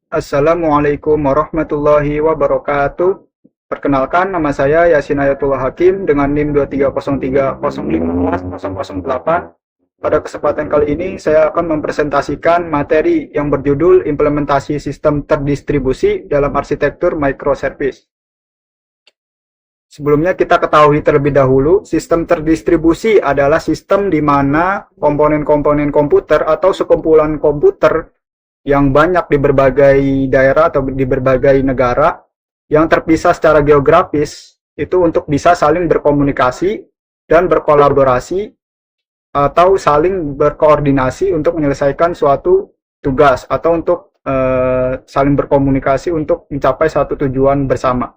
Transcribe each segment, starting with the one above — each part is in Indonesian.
Assalamualaikum warahmatullahi wabarakatuh. Perkenalkan, nama saya Yasin Ayatullah Hakim dengan NIM 23030150008. Pada kesempatan kali ini, saya akan mempresentasikan materi yang berjudul Implementasi Sistem Terdistribusi dalam Arsitektur Microservice. Sebelumnya kita ketahui terlebih dahulu, sistem terdistribusi adalah sistem di mana komponen-komponen komputer atau sekumpulan komputer yang banyak di berbagai daerah atau di berbagai negara yang terpisah secara geografis itu untuk bisa saling berkomunikasi dan berkolaborasi atau saling berkoordinasi untuk menyelesaikan suatu tugas atau untuk saling berkomunikasi untuk mencapai satu tujuan bersama.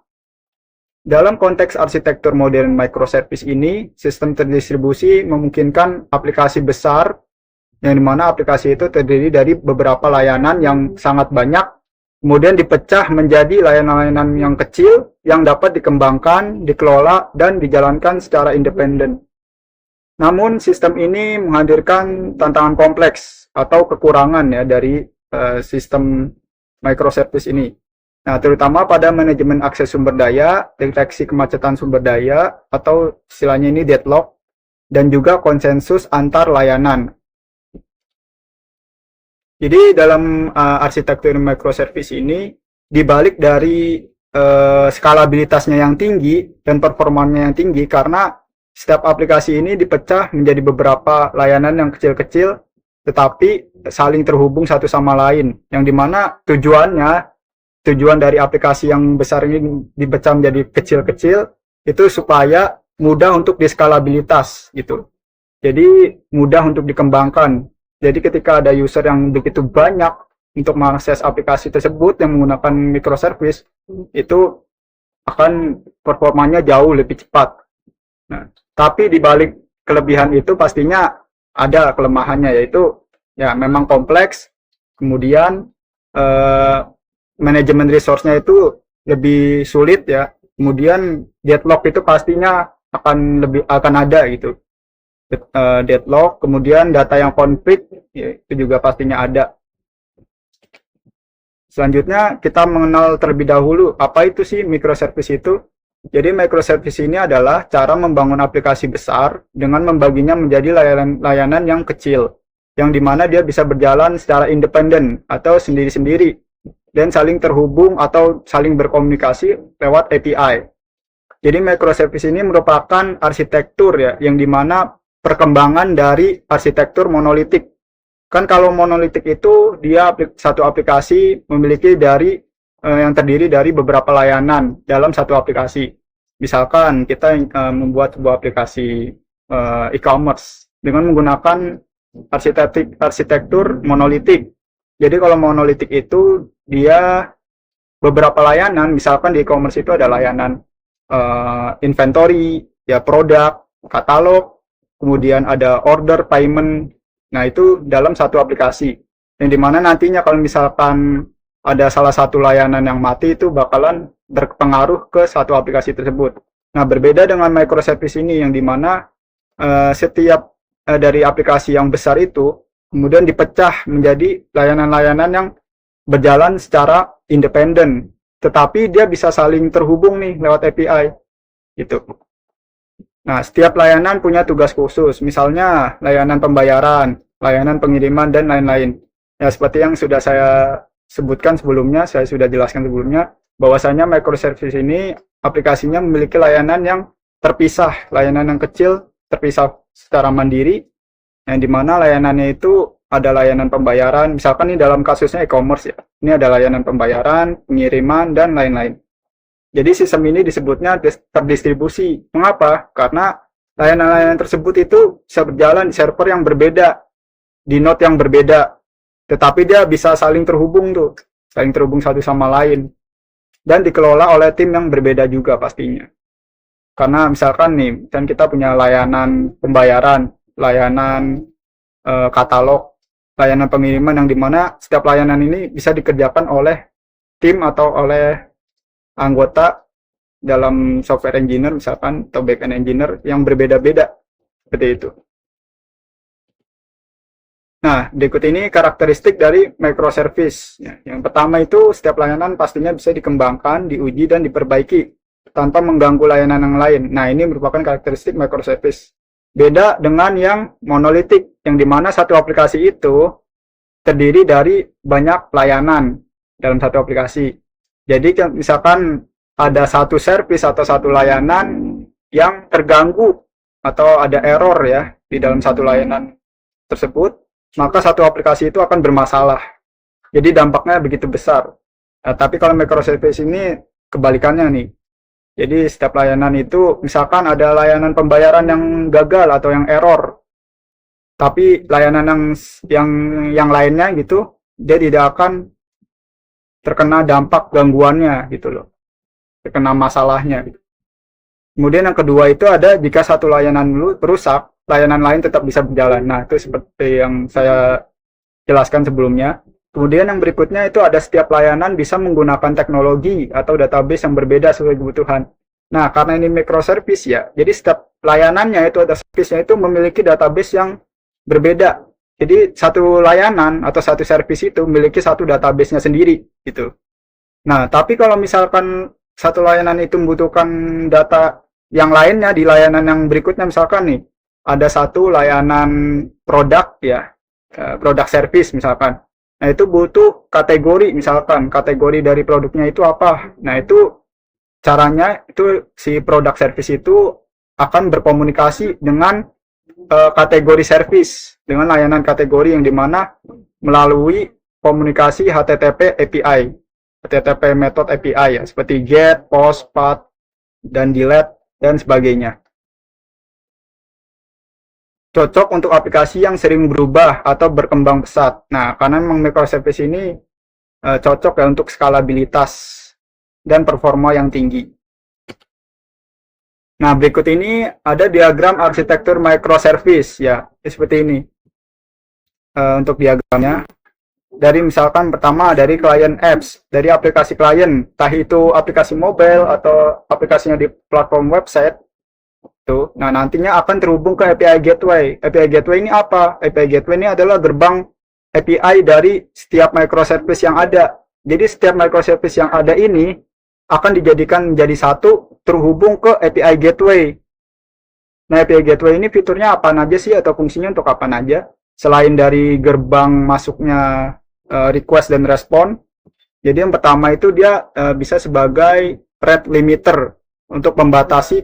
Dalam konteks arsitektur modern microservice ini, sistem terdistribusi memungkinkan aplikasi besar yang dimana aplikasi itu terdiri dari beberapa layanan yang sangat banyak, kemudian dipecah menjadi layanan-layanan yang kecil yang dapat dikembangkan, dikelola, dan dijalankan secara independen. Namun, sistem ini menghadirkan tantangan kompleks atau kekurangan ya dari sistem microservice ini. Nah, terutama pada manajemen akses sumber daya, deteksi kemacetan sumber daya, atau istilahnya ini deadlock, dan juga konsensus antar layanan. Jadi dalam arsitektur microservice ini, dibalik dari skalabilitasnya yang tinggi dan performanya yang tinggi, karena setiap aplikasi ini dipecah menjadi beberapa layanan yang kecil-kecil, tetapi saling terhubung satu sama lain, yang dimana tujuan dari aplikasi yang besar ini dipecah menjadi kecil-kecil itu supaya mudah untuk diskalabilitas gitu. Jadi mudah untuk dikembangkan. Jadi ketika ada user yang begitu banyak untuk mengakses aplikasi tersebut yang menggunakan microservice, itu akan performanya jauh lebih cepat. Nah, tapi di balik kelebihan itu pastinya ada kelemahannya, yaitu ya memang kompleks, kemudian manajemen resource-nya itu lebih sulit ya. Kemudian deadlock itu pastinya akan ada gitu. Deadlock, kemudian data yang konflik ya, itu juga pastinya ada. Selanjutnya kita mengenal terlebih dahulu apa itu sih microservice itu. Jadi microservice ini adalah cara membangun aplikasi besar dengan membaginya menjadi layanan yang kecil, yang dimana dia bisa berjalan secara independen atau sendiri-sendiri dan saling terhubung atau saling berkomunikasi lewat API. Jadi microservice ini merupakan arsitektur ya, yang dimana perkembangan dari arsitektur monolitik. Kan kalau monolitik itu dia satu aplikasi memiliki yang terdiri dari beberapa layanan dalam satu aplikasi. Misalkan kita membuat sebuah aplikasi e-commerce dengan menggunakan arsitektur monolitik. Jadi kalau monolitik itu dia beberapa layanan, misalkan di e-commerce itu ada layanan inventory, ya produk, katalog, kemudian ada order, payment. Nah itu dalam satu aplikasi. Yang dimana nantinya kalau misalkan ada salah satu layanan yang mati itu bakalan berpengaruh ke satu aplikasi tersebut. Nah berbeda dengan microservice ini yang dimana setiap dari aplikasi yang besar itu kemudian dipecah menjadi layanan-layanan yang berjalan secara independen, tetapi dia bisa saling terhubung nih lewat API gitu. Nah, setiap layanan punya tugas khusus, misalnya layanan pembayaran, layanan pengiriman, dan lain-lain. Ya, seperti yang sudah saya sebutkan sebelumnya, saya sudah jelaskan sebelumnya, bahwasanya microservice ini aplikasinya memiliki layanan yang terpisah, layanan yang kecil, terpisah secara mandiri, yang dimana layanannya itu ada layanan pembayaran, misalkan ini dalam kasusnya e-commerce ya, ini ada layanan pembayaran, pengiriman, dan lain-lain. Jadi sistem ini disebutnya terdistribusi. Mengapa? Karena layanan-layanan tersebut itu bisa berjalan di server yang berbeda, di node yang berbeda, tetapi dia bisa saling terhubung tuh, saling terhubung satu sama lain, dan dikelola oleh tim yang berbeda juga pastinya. Karena misalkan nih, dan kita punya layanan pembayaran, layanan katalog, layanan pengiriman, yang dimana setiap layanan ini bisa dikerjakan oleh tim atau oleh anggota dalam software engineer misalkan atau backend engineer yang berbeda-beda seperti itu. Nah, berikut ini karakteristik dari microservice. Ya, yang pertama itu setiap layanan pastinya bisa dikembangkan, diuji, dan diperbaiki tanpa mengganggu layanan yang lain. Nah, ini merupakan karakteristik microservice. Beda dengan yang monolitik, yang dimana satu aplikasi itu terdiri dari banyak layanan dalam satu aplikasi. Jadi, misalkan ada satu service atau satu layanan yang terganggu atau ada error ya di dalam satu layanan tersebut, maka satu aplikasi itu akan bermasalah. Jadi dampaknya begitu besar. Nah, tapi kalau microservice ini kebalikannya nih. Jadi setiap layanan itu, misalkan ada layanan pembayaran yang gagal atau yang error, tapi layanan yang lainnya gitu, dia tidak akan terkena dampak gangguannya gitu loh, terkena masalahnya. Kemudian yang kedua itu ada jika satu layanan rusak, layanan lain tetap bisa berjalan. Nah, itu seperti yang saya jelaskan sebelumnya. Kemudian yang berikutnya itu ada setiap layanan bisa menggunakan teknologi atau database yang berbeda sesuai kebutuhan. Nah, karena ini microservice ya, jadi setiap layanannya itu ada service-nya itu memiliki database yang berbeda. Jadi satu layanan atau satu service itu memiliki satu database-nya sendiri gitu. Nah, tapi kalau misalkan satu layanan itu membutuhkan data yang lainnya di layanan yang berikutnya, misalkan nih ada satu layanan produk ya, produk service misalkan. Nah, itu butuh kategori, misalkan kategori dari produknya itu apa. Nah, itu caranya itu si produk service itu akan berkomunikasi dengan kategori service, dengan layanan kategori yang dimana melalui komunikasi HTTP API, HTTP method API ya, seperti get, post, path, dan delete, dan sebagainya. Cocok untuk aplikasi yang sering berubah atau berkembang pesat. Nah, karena memang microservice ini cocok ya untuk skalabilitas dan performa yang tinggi. Nah, berikut ini ada diagram arsitektur microservice ya, seperti ini. Untuk diagramnya, dari misalkan pertama dari client apps, dari aplikasi klien, entah itu aplikasi mobile atau aplikasinya di platform website. Tuh. Nah, nantinya akan terhubung ke API Gateway. API Gateway ini apa? API Gateway ini adalah gerbang API dari setiap microservice yang ada. Jadi setiap microservice yang ada ini akan dijadikan menjadi satu, terhubung ke API Gateway. Nah, API Gateway ini fiturnya apa aja sih atau fungsinya untuk apa aja? Selain dari gerbang masuknya request dan respon. Jadi yang pertama itu dia bisa sebagai rate limiter untuk membatasi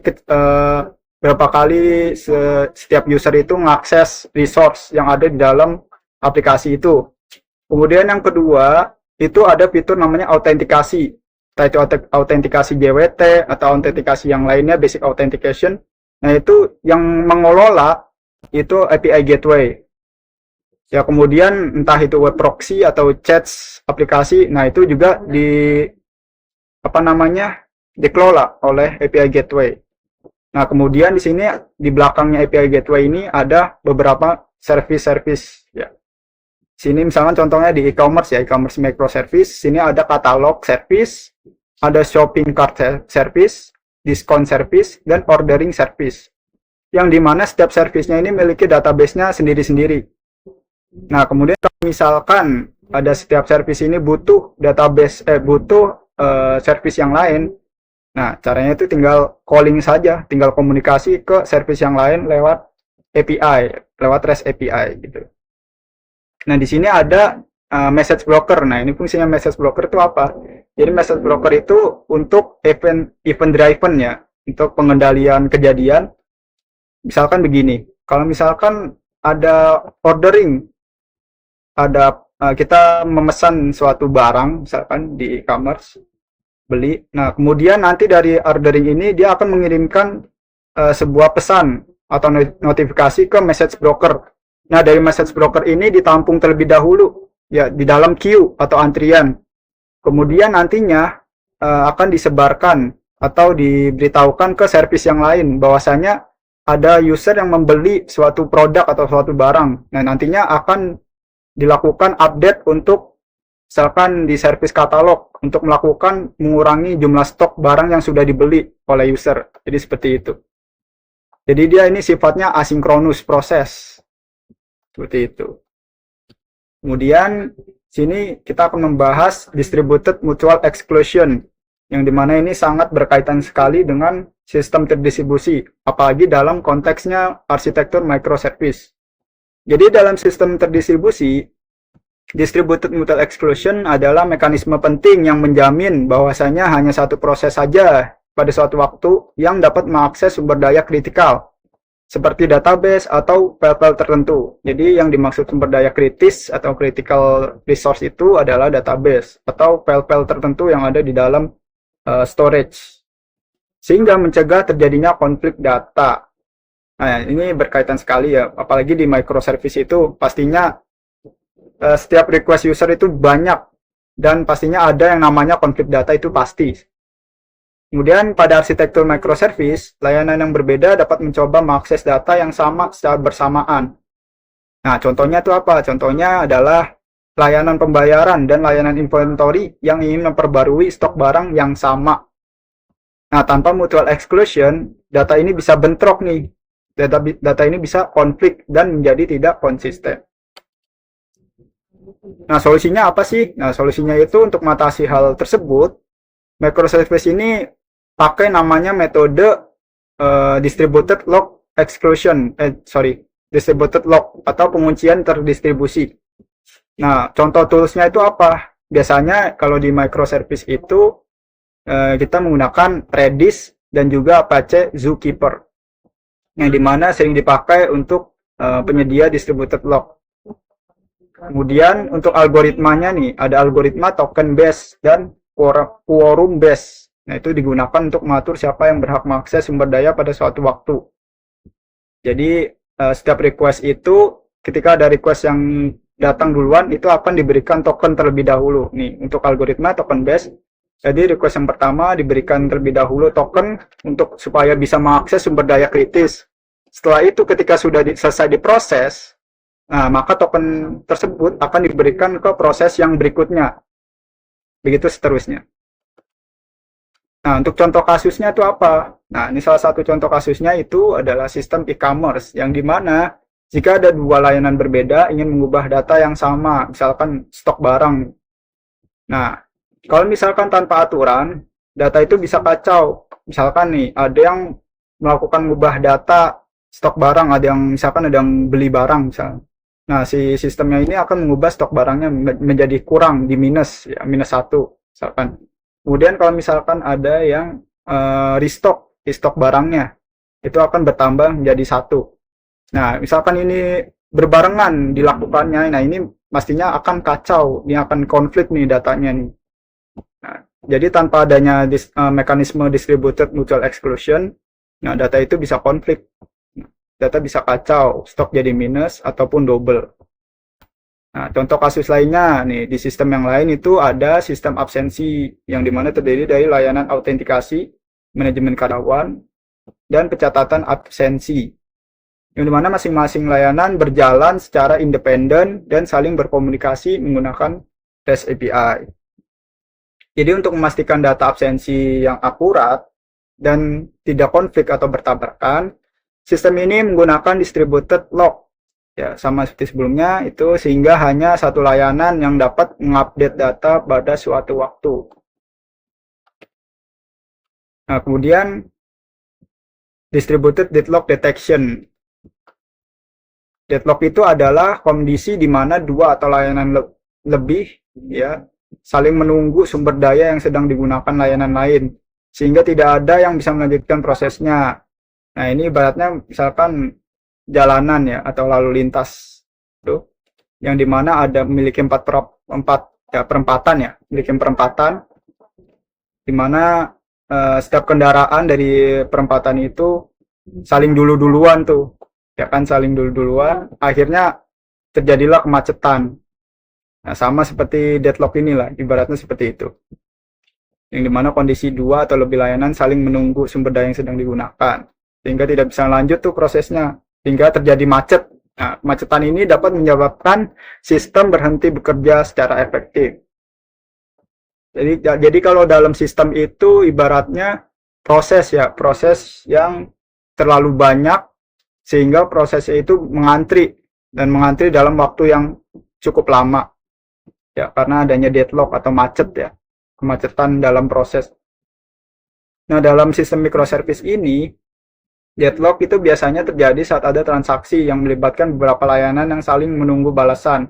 berapa kali setiap user itu mengakses resource yang ada di dalam aplikasi itu. Kemudian yang kedua, itu ada fitur namanya autentikasi. Entah itu autentikasi JWT atau autentikasi yang lainnya, basic authentication. Nah, itu yang mengelola itu API Gateway. Ya, kemudian entah itu web proxy atau chat aplikasi, nah itu juga dikelola oleh API Gateway. Nah, kemudian di sini di belakangnya API Gateway ini ada beberapa service-service ya. Sini misalkan contohnya di e-commerce ya, e-commerce microservice. Sini ada katalog service, ada shopping cart service, diskon service, dan ordering service. Yang dimana setiap service-nya ini memiliki database-nya sendiri-sendiri. Nah, kemudian kalau misalkan ada setiap service ini butuh database, service yang lain, nah caranya itu tinggal calling saja, tinggal komunikasi ke service yang lain lewat API, lewat REST API gitu. Nah, di sini ada message broker. Nah, ini fungsinya message broker itu apa? Jadi message broker itu untuk event driven ya, untuk pengendalian kejadian. Misalkan begini, kalau misalkan ada ordering, ada kita memesan suatu barang misalkan di e-commerce, beli. Nah, kemudian nanti dari ordering ini dia akan mengirimkan sebuah pesan atau notifikasi ke message broker. Nah, dari message broker ini ditampung terlebih dahulu ya di dalam queue atau antrian. Kemudian nantinya akan disebarkan atau diberitahukan ke service yang lain bahwasanya ada user yang membeli suatu produk atau suatu barang. Nah, nantinya akan dilakukan update untuk misalkan di service katalog untuk melakukan mengurangi jumlah stok barang yang sudah dibeli oleh user. Jadi seperti itu. Jadi dia ini sifatnya asinkronus proses. Seperti itu. Kemudian sini kita akan membahas distributed mutual exclusion, yang dimana ini sangat berkaitan sekali dengan sistem terdistribusi, apalagi dalam konteksnya arsitektur microservice. Jadi dalam sistem terdistribusi, distributed mutual exclusion adalah mekanisme penting yang menjamin bahwasanya hanya satu proses saja pada suatu waktu yang dapat mengakses sumber daya kritikal, seperti database atau file-file tertentu. Jadi yang dimaksud sumber daya kritis atau critical resource itu adalah database atau file-file tertentu yang ada di dalam storage, sehingga mencegah terjadinya konflik data. Nah, ini berkaitan sekali ya, apalagi di microservice itu pastinya setiap request user itu banyak, dan pastinya ada yang namanya konflik data itu pasti. Kemudian pada arsitektur microservice, layanan yang berbeda dapat mencoba mengakses data yang sama secara bersamaan. Nah, contohnya itu apa? Contohnya adalah layanan pembayaran dan layanan inventory yang ingin memperbarui stok barang yang sama. Nah, tanpa mutual exclusion, data ini bisa bentrok nih. Data ini bisa konflik dan menjadi tidak konsisten. Nah, solusinya apa sih? Nah, solusinya itu untuk mengatasi hal tersebut, microservice ini pakai namanya metode distributed log exclusion, distributed log atau penguncian terdistribusi. Nah, contoh toolsnya itu apa? Biasanya kalau di microservice itu kita menggunakan Redis dan juga Apache Zookeeper, yang dimana sering dipakai untuk penyedia distributed log. Kemudian untuk algoritmanya nih, ada algoritma token based dan quorum based. Nah, itu digunakan untuk mengatur siapa yang berhak mengakses sumber daya pada suatu waktu. Jadi setiap request itu, ketika ada request yang datang duluan, itu akan diberikan token terlebih dahulu. Nih, untuk algoritma token based, jadi request yang pertama diberikan terlebih dahulu token untuk supaya bisa mengakses sumber daya kritis. Setelah itu, ketika sudah selesai diproses, nah, maka token tersebut akan diberikan ke proses yang berikutnya. Begitu seterusnya. Nah, untuk contoh kasusnya itu apa? Nah, ini salah satu contoh kasusnya itu adalah sistem e-commerce, yang dimana jika ada dua layanan berbeda ingin mengubah data yang sama, misalkan stok barang. Nah, kalau misalkan tanpa aturan, data itu bisa kacau. Misalkan nih, ada yang melakukan mengubah data stok barang, ada yang misalkan ada yang beli barang misalnya. Nah, si sistemnya ini akan mengubah stok barangnya menjadi kurang, di minus, ya, -1 misalkan. Kemudian kalau misalkan ada yang restock barangnya, itu akan bertambah menjadi 1. Nah, misalkan ini berbarengan dilakukannya, nah ini pastinya akan kacau, ini akan konflik nih datanya nih. Nah, jadi tanpa adanya mekanisme distributed mutual exclusion, nah data itu bisa konflik. Data bisa kacau, stok jadi minus ataupun double. Nah, contoh kasus lainnya nih, di sistem yang lain itu ada sistem absensi, yang dimana terdiri dari layanan autentikasi, manajemen karyawan, dan pencatatan absensi, yang dimana masing-masing layanan berjalan secara independen dan saling berkomunikasi menggunakan REST API. Jadi untuk memastikan data absensi yang akurat dan tidak konflik atau bertabrakan, sistem ini menggunakan distributed log, ya sama seperti sebelumnya itu, sehingga hanya satu layanan yang dapat mengupdate data pada suatu waktu. Nah, kemudian distributed deadlock detection. Deadlock itu adalah kondisi di mana dua atau layanan lebih ya saling menunggu sumber daya yang sedang digunakan layanan lain, sehingga tidak ada yang bisa melanjutkan prosesnya. Nah, ini ibaratnya misalkan jalanan ya atau lalu lintas tuh, yang dimana ada memiliki perempatan ya, memiliki perempatan, dimana setiap kendaraan dari perempatan itu saling duluan tuh, ya kan, saling duluan, akhirnya terjadilah kemacetan. Nah, sama seperti deadlock inilah, ibaratnya seperti itu, yang dimana kondisi dua atau lebih layanan saling menunggu sumber daya yang sedang digunakan, sehingga tidak bisa lanjut tuh prosesnya, hingga terjadi macet. Nah, kemacetan ini dapat menyebabkan sistem berhenti bekerja secara efektif. Jadi kalau dalam sistem itu ibaratnya proses yang terlalu banyak, sehingga prosesnya itu mengantri dalam waktu yang cukup lama ya, karena adanya deadlock atau macet ya, kemacetan dalam proses. Nah, dalam sistem microservice ini, deadlock itu biasanya terjadi saat ada transaksi yang melibatkan beberapa layanan yang saling menunggu balasan.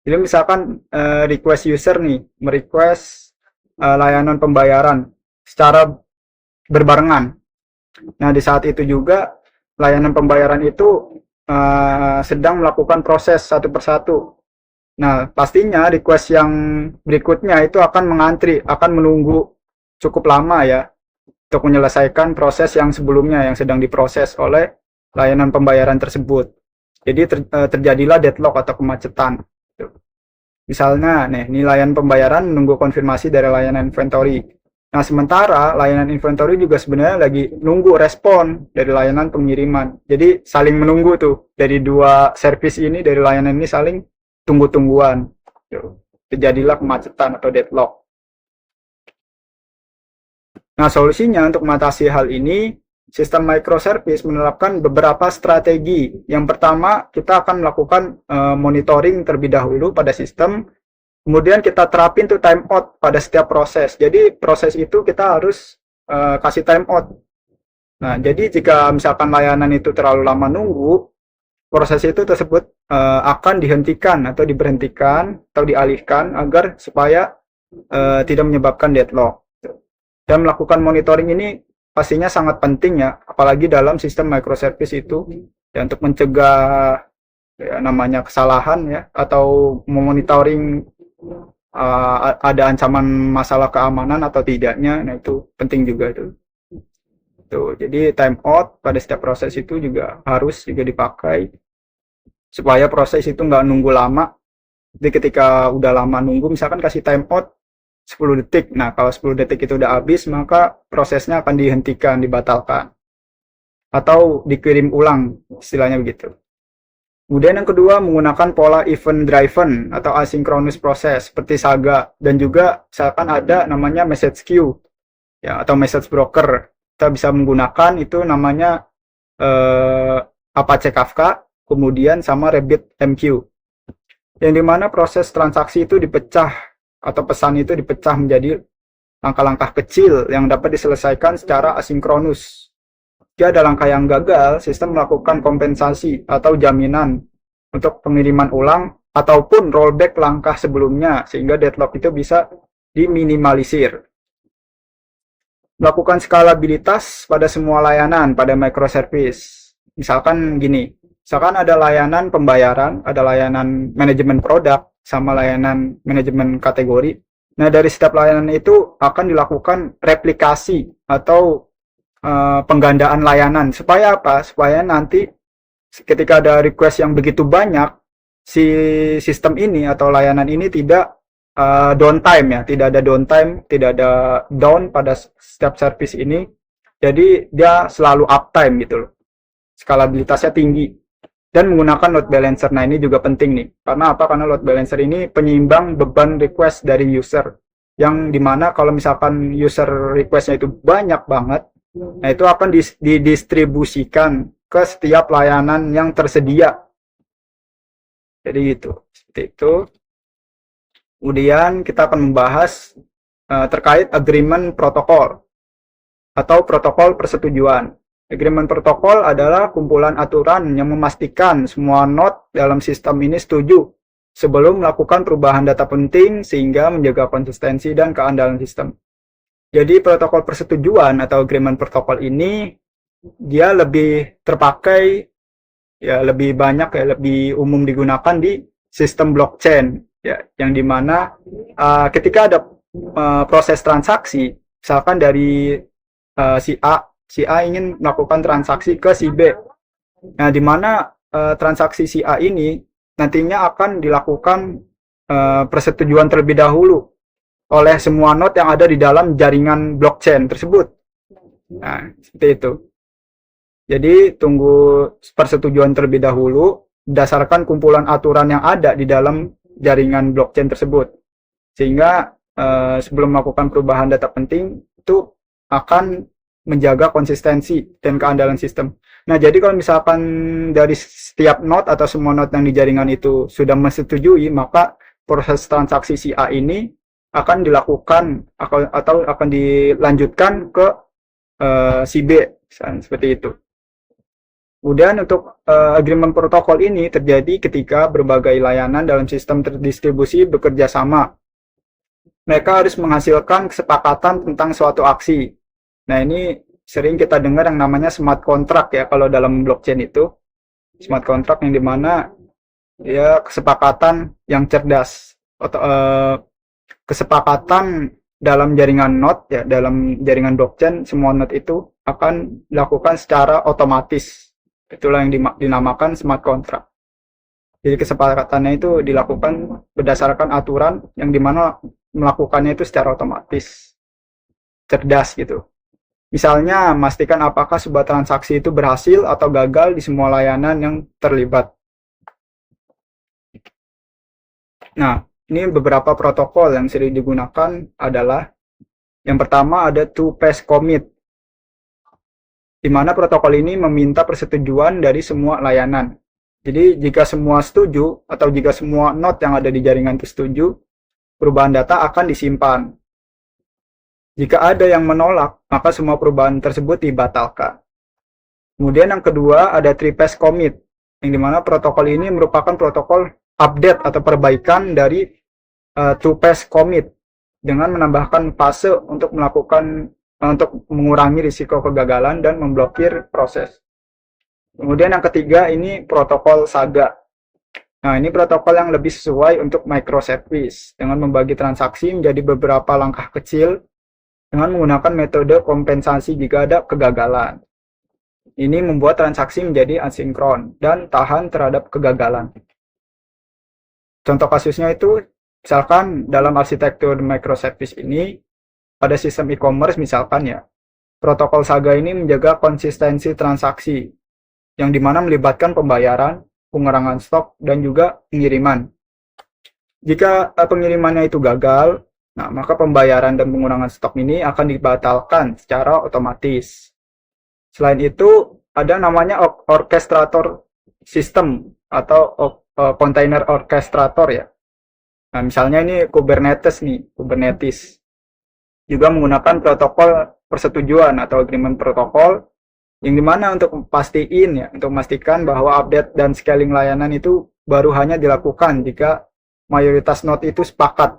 Jadi misalkan request user nih, merequest layanan pembayaran secara berbarengan. Nah, di saat itu juga layanan pembayaran itu sedang melakukan proses satu persatu. Nah, pastinya request yang berikutnya itu akan mengantri, akan menunggu cukup lama ya, untuk menyelesaikan proses yang sebelumnya yang sedang diproses oleh layanan pembayaran tersebut. Jadi terjadilah deadlock atau kemacetan. Misalnya, nih layanan pembayaran menunggu konfirmasi dari layanan inventory. Nah, sementara layanan inventory juga sebenarnya lagi nunggu respon dari layanan pengiriman. Jadi saling menunggu tuh, dari dua service ini, dari layanan ini saling tunggu-tungguan. Terjadilah kemacetan atau deadlock. Nah, solusinya untuk mengatasi hal ini, sistem microservice menerapkan beberapa strategi. Yang pertama, kita akan melakukan monitoring terlebih dahulu pada sistem. Kemudian kita terapin tuh timeout pada setiap proses. Jadi proses itu kita harus kasih timeout. Nah, jadi jika misalkan layanan itu terlalu lama nunggu, proses itu tersebut akan dihentikan atau diberhentikan atau dialihkan agar supaya tidak menyebabkan deadlock. Dan melakukan monitoring ini pastinya sangat penting ya, apalagi dalam sistem microservice itu ya, untuk mencegah ya, namanya kesalahan ya, atau memonitoring ada ancaman masalah keamanan atau tidaknya. Nah, itu penting juga itu. Tuh, jadi timeout pada setiap proses itu juga harus juga dipakai supaya proses itu nggak nunggu lama. Jadi ketika udah lama nunggu, misalkan kasih timeout 10 detik. Nah, kalau 10 detik itu udah habis, maka prosesnya akan dihentikan, dibatalkan. Atau dikirim ulang, istilahnya begitu. Kemudian yang kedua, menggunakan pola event driven atau asynchronous process seperti Saga, dan juga misalkan ada namanya message queue ya, atau message broker. Kita bisa menggunakan itu namanya Apache Kafka, kemudian sama RabbitMQ. Yang dimana proses transaksi itu dipecah atau pesan itu dipecah menjadi langkah-langkah kecil yang dapat diselesaikan secara asinkronus. Jika ada langkah yang gagal, sistem melakukan kompensasi atau jaminan untuk pengiriman ulang ataupun rollback langkah sebelumnya sehingga deadlock itu bisa diminimalisir. Melakukan skalabilitas pada semua layanan pada microservice. Misalkan gini, misalkan ada layanan pembayaran, ada layanan manajemen produk, sama layanan manajemen kategori. Nah, dari setiap layanan itu akan dilakukan replikasi atau penggandaan layanan. Supaya apa? Supaya nanti ketika ada request yang begitu banyak, si sistem ini atau layanan ini tidak downtime ya, tidak ada downtime, tidak ada down pada setiap service ini. Jadi dia selalu uptime gitu loh. Skalabilitasnya tinggi. Dan menggunakan load balancer. Nah, ini juga penting nih. Karena apa? Karena load balancer ini penyeimbang beban request dari user. Yang dimana kalau misalkan user requestnya itu banyak banget, nah itu akan didistribusikan ke setiap layanan yang tersedia. Jadi itu. Seperti itu. Kemudian kita akan membahas terkait agreement protokol atau protokol persetujuan. Agreement protokol adalah kumpulan aturan yang memastikan semua node dalam sistem ini setuju sebelum melakukan perubahan data penting sehingga menjaga konsistensi dan keandalan sistem. Jadi protokol persetujuan atau agreement protokol ini dia lebih terpakai ya, lebih banyak ya, lebih umum digunakan di sistem blockchain ya, yang dimana ketika ada proses transaksi, misalkan dari si A ingin melakukan transaksi ke si B. Nah, di mana transaksi si A ini nantinya akan dilakukan persetujuan terlebih dahulu oleh semua node yang ada di dalam jaringan blockchain tersebut. Nah, seperti itu. Jadi, tunggu persetujuan terlebih dahulu berdasarkan kumpulan aturan yang ada di dalam jaringan blockchain tersebut. Sehingga sebelum melakukan perubahan data penting itu akan menjaga konsistensi dan keandalan sistem. Nah, jadi kalau misalkan dari setiap node atau semua node yang di jaringan itu sudah menyetujui, maka proses transaksi si A ini akan dilakukan atau akan dilanjutkan ke si B, seperti itu. Kemudian untuk agreement protokol ini terjadi ketika berbagai layanan dalam sistem terdistribusi bekerja sama. Mereka harus menghasilkan kesepakatan tentang suatu aksi. Nah, ini sering kita dengar yang namanya smart contract ya, kalau dalam blockchain itu. Smart contract yang dimana ya kesepakatan yang cerdas. Atau, kesepakatan dalam jaringan node ya, dalam jaringan blockchain, semua node itu akan dilakukan secara otomatis. Itulah yang dinamakan smart contract. Jadi kesepakatannya itu dilakukan berdasarkan aturan yang dimana melakukannya itu secara otomatis, cerdas gitu. Misalnya, memastikan apakah sebuah transaksi itu berhasil atau gagal di semua layanan yang terlibat. Nah, ini beberapa protokol yang sering digunakan adalah yang pertama ada two-phase commit, di mana protokol ini meminta persetujuan dari semua layanan. Jadi jika semua setuju atau jika semua node yang ada di jaringan itu setuju, perubahan data akan disimpan. Jika ada yang menolak, maka semua perubahan tersebut dibatalkan. Kemudian yang kedua ada three-phase commit, yang dimana protokol ini merupakan protokol update atau perbaikan dari two-phase commit dengan menambahkan fase untuk mengurangi risiko kegagalan dan memblokir proses. Kemudian yang ketiga ini protokol Saga. Nah, ini protokol yang lebih sesuai untuk microservice dengan membagi transaksi menjadi beberapa langkah kecil dengan menggunakan metode kompensasi jika ada kegagalan. Ini membuat transaksi menjadi asinkron dan tahan terhadap kegagalan. Contoh kasusnya itu misalkan dalam arsitektur microservice ini pada sistem e-commerce misalkan ya, protokol Saga ini menjaga konsistensi transaksi yang dimana melibatkan pembayaran, pengurangan stok, dan juga pengiriman. Jika pengirimannya itu gagal, nah maka pembayaran dan pengurangan stok ini akan dibatalkan secara otomatis. Selain itu, ada namanya orchestrator system atau container orchestrator ya. Nah, misalnya ini Kubernetes nih, Kubernetes. Juga menggunakan protokol persetujuan atau agreement protokol yang dimana untuk memastikan bahwa update dan scaling layanan itu baru hanya dilakukan jika mayoritas node itu sepakat.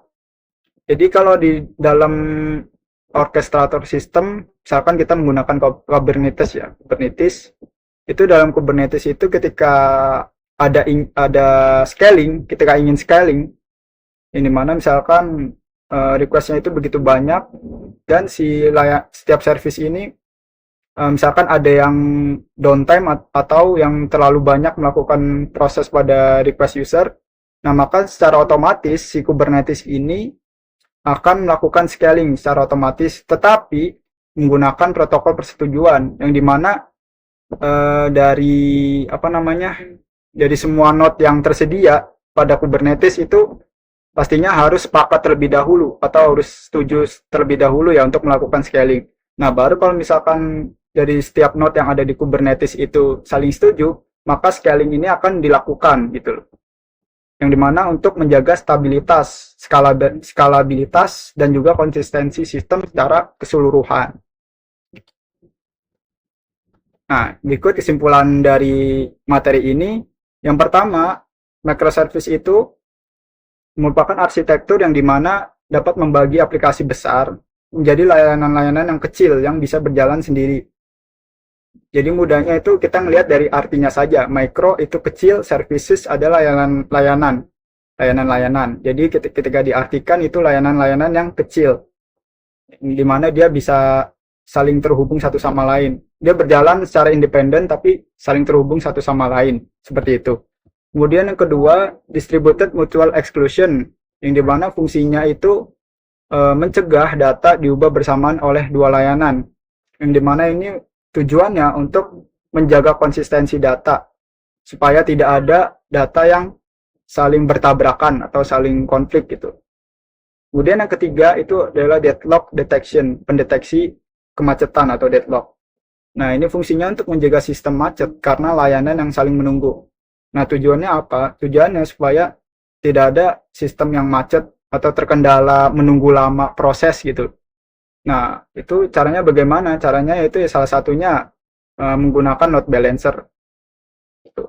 Jadi kalau di dalam orchestrator system, misalkan kita menggunakan Kubernetes ya, Kubernetes itu dalam Kubernetes itu ketika ada scaling, ketika ingin scaling, ini mana misalkan requestnya itu begitu banyak dan setiap service ini misalkan ada yang downtime atau yang terlalu banyak melakukan proses pada request user, nah maka secara otomatis si Kubernetes ini akan melakukan scaling secara otomatis tetapi menggunakan protokol persetujuan yang dimana dari semua node yang tersedia pada Kubernetes itu pastinya harus sepakat terlebih dahulu atau harus setuju terlebih dahulu ya untuk melakukan scaling. Nah, baru kalau misalkan dari setiap node yang ada di Kubernetes itu saling setuju, maka scaling ini akan dilakukan gitu loh. Yang dimana untuk menjaga stabilitas, skalabilitas, dan juga konsistensi sistem secara keseluruhan. Nah, berikut kesimpulan dari materi ini. Yang pertama, microservice itu merupakan arsitektur yang dimana dapat membagi aplikasi besar menjadi layanan-layanan yang kecil yang bisa berjalan sendiri. Jadi mudahnya itu kita ngelihat dari artinya saja. Micro itu kecil, services adalah layanan. Jadi ketika diartikan itu layanan-layanan yang kecil, dimana dia bisa saling terhubung satu sama lain. Dia berjalan secara independen tapi saling terhubung satu sama lain, seperti itu. Kemudian yang kedua, distributed mutual exclusion, yang dimana fungsinya itu mencegah data diubah bersamaan oleh dua layanan, yang dimana ini tujuannya untuk menjaga konsistensi data supaya tidak ada data yang saling bertabrakan atau saling konflik gitu. Kemudian yang ketiga itu adalah deadlock detection, pendeteksi kemacetan atau deadlock. Nah, ini fungsinya untuk menjaga sistem macet karena layanan yang saling menunggu. Nah, tujuannya apa? Tujuannya supaya tidak ada sistem yang macet atau terkendala menunggu lama proses gitu. Nah, itu caranya bagaimana? Caranya yaitu ya salah satunya menggunakan load balancer. Gitu.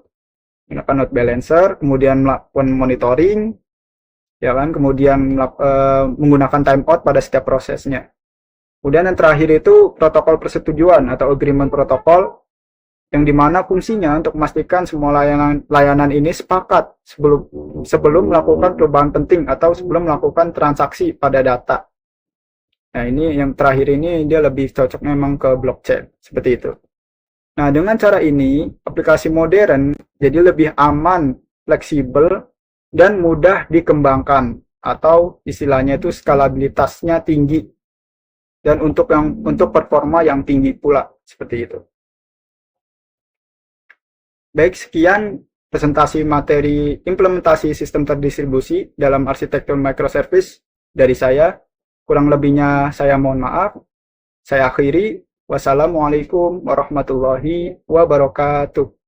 Menggunakan load balancer, kemudian melakukan monitoring, ya kan, kemudian menggunakan timeout pada setiap prosesnya. Kemudian yang terakhir itu protokol persetujuan atau agreement protokol, yang dimana fungsinya untuk memastikan semua layanan ini sepakat sebelum melakukan perubahan penting atau sebelum melakukan transaksi pada data. Nah, ini yang terakhir ini dia lebih cocok memang ke blockchain, seperti itu. Nah, dengan cara ini, aplikasi modern jadi lebih aman, fleksibel, dan mudah dikembangkan, atau istilahnya itu skalabilitasnya tinggi, dan untuk performa yang tinggi pula, seperti itu. Baik, sekian presentasi materi implementasi sistem terdistribusi dalam arsitektur microservice dari saya. Kurang lebihnya saya mohon maaf. Saya akhiri. Wassalamualaikum warahmatullahi wabarakatuh.